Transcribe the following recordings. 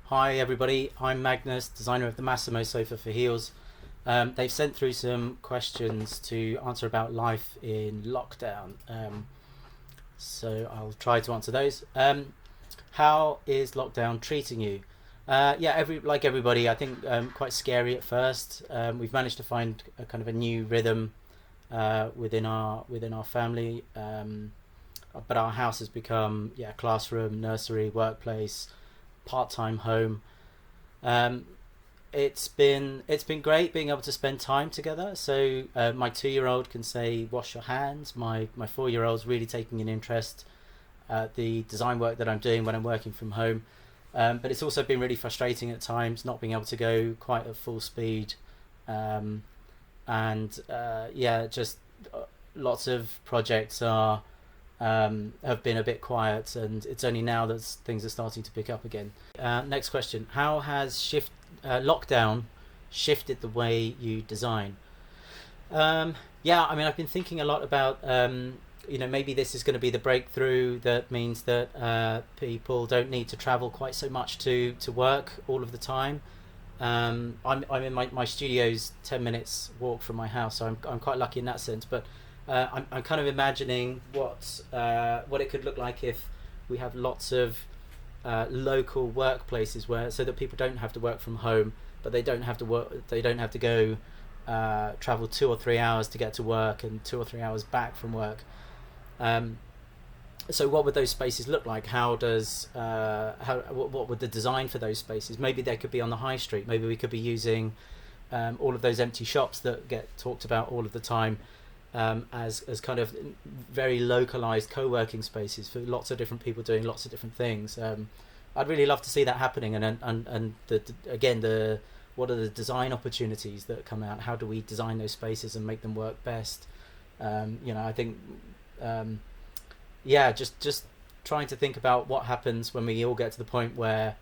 Hi everybody, I'm Magnus, designer of the Massimo sofa for heels. They've sent through some questions to answer about life in lockdown. So I'll try to answer those. How is lockdown treating you? Like everybody, I think quite scary at first. We've managed to find a kind of a new rhythm within our family. But our house has become classroom, nursery, workplace, part-time home. Um, it's been great being able to spend time together. So my 2-year-old can say "wash your hands." My 4-year-old's really taking an interest at the design work that I'm doing when I'm working from home. But it's also been really frustrating at times not being able to go quite at full speed, um, and just lots of projects have been a bit quiet, and it's only now that things are starting to pick up again. Next question: how has lockdown shifted the way you design? I've been thinking a lot about maybe this is going to be the breakthrough that means that people don't need to travel quite so much to work all of the time. I'm in my studio's 10 minutes walk from my house, so I'm quite lucky in that sense. But I'm kind of imagining what it could look like if we have lots of local workplaces where so that people don't have to work from home, but they don't have to go travel 2 or 3 hours to get to work and 2 or 3 hours back from work. Um, so what would those spaces look like? What would the design for those spaces? Maybe they could be on the high street. Maybe we could be using all of those empty shops that get talked about all of the time, as kind of very localized co-working spaces for lots of different people doing lots of different things. I'd really love to see that happening, and again, the what are the design opportunities that come out? How do we design those spaces and make them work best? I think just trying to think about what happens when we all get to the point where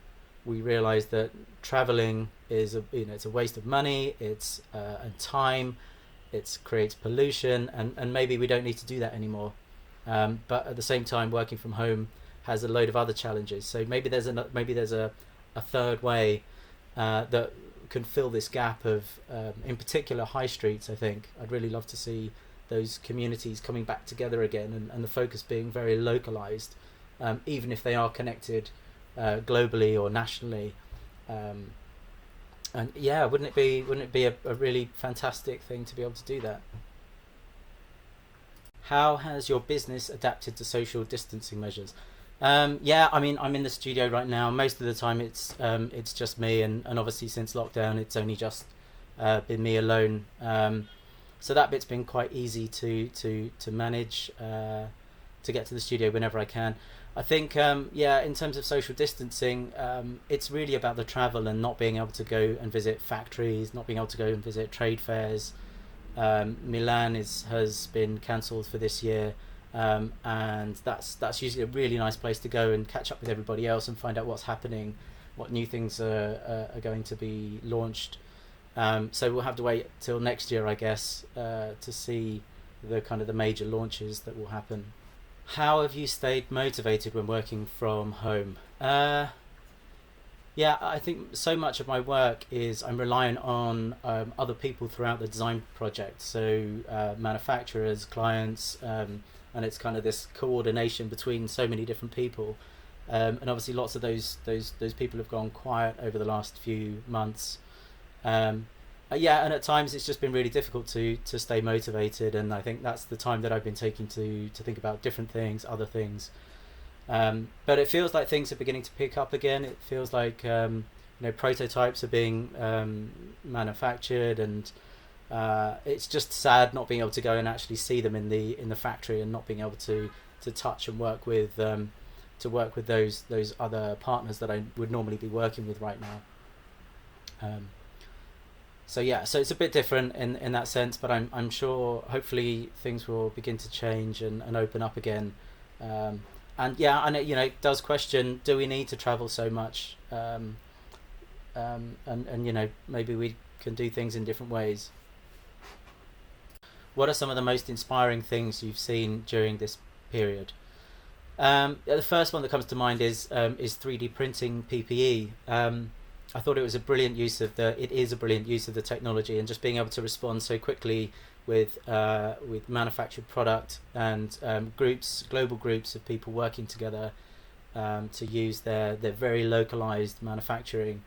we realize that traveling is it's a waste of money, it's and time, it creates pollution, and maybe we don't need to do that anymore. But at the same time, working from home has a load of other challenges. So maybe there's a third way that can fill this gap of, in particular, high streets. I think I'd really love to see those communities coming back together again, and the focus being very localized, even if they are connected globally or nationally. And yeah, wouldn't it be a really fantastic thing to be able to do that? How has your business adapted to social distancing measures? I'm in the studio right now. Most of the time, it's just me, and obviously since lockdown, it's only just been me alone. So that bit's been quite easy to manage, to get to the studio whenever I can. I think in terms of social distancing, it's really about the travel and not being able to go and visit factories, not being able to go and visit trade fairs. Milan has been cancelled for this year, and that's usually a really nice place to go and catch up with everybody else and find out what's happening, what new things are going to be launched. So we'll have to wait till next year, I guess, to see the kind of the major launches that will happen. How have you stayed motivated when working from home? I think so much of my work is I'm reliant on other people throughout the design project. So manufacturers, clients, and it's kind of this coordination between so many different people. And obviously, lots of those people have gone quiet over the last few months. Um, and at times it's just been really difficult to stay motivated, and I think that's the time that I've been taking to think about different things, other things. But it feels like things are beginning to pick up again. It feels like prototypes are being manufactured, and it's just sad not being able to go and actually see them in the factory, and not being able to touch and work with those other partners that I would normally be working with right now. Um, so it's a bit different in that sense, but I'm sure hopefully things will begin to change and open up again. And it does question: do we need to travel so much? And maybe we can do things in different ways. What are some of the most inspiring things you've seen during this period? The first one that comes to mind is 3D printing PPE. I thought it was a brilliant use of the. It is a brilliant use of the technology, and just being able to respond so quickly with manufactured product and global groups of people working together to use their very localized manufacturing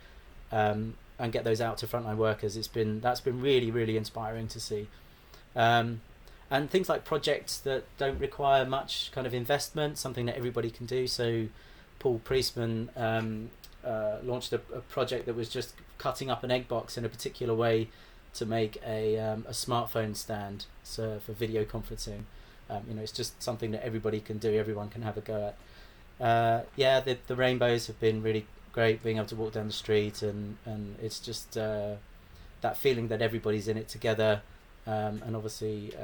and get those out to frontline workers. That's been really really inspiring to see. And things like projects that don't require much kind of investment, something that everybody can do. So Paul Priestman launched a project that was just cutting up an egg box in a particular way to make a smartphone stand, so for video conferencing. It's just something that everybody can do, everyone can have a go at. The rainbows have been really great, being able to walk down the street, and it's just that feeling that everybody's in it together. And obviously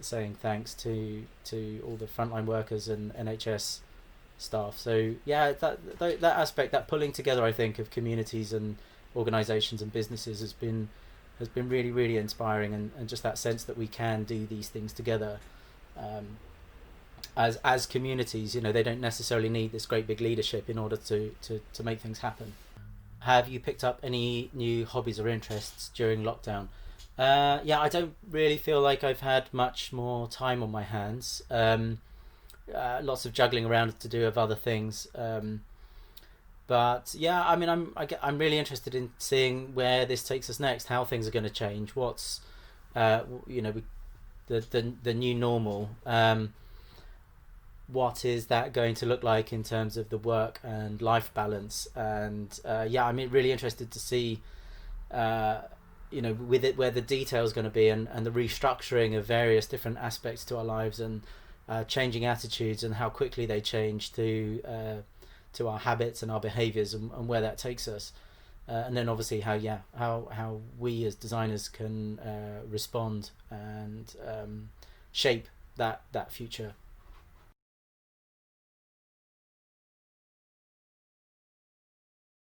saying thanks to all the frontline workers and NHS staff. So yeah, that aspect, that pulling together, I think, of communities and organisations and businesses has been really really inspiring, and just that sense that we can do these things together as communities. They don't necessarily need this great big leadership in order to make things happen. Have you picked up any new hobbies or interests during lockdown? I don't really feel like I've had much more time on my hands. Lots of juggling around to do of other things. But yeah, I mean, I'm really interested in seeing where this takes us next, how things are going to change, what's the new normal. What is that going to look like in terms of the work and life balance? And I'm really interested to see. With it, where the detail is going to be, and the restructuring of various different aspects to our lives, and changing attitudes, and how quickly they change to our habits and our behaviours, and where that takes us, and then obviously how we as designers can respond and shape that future.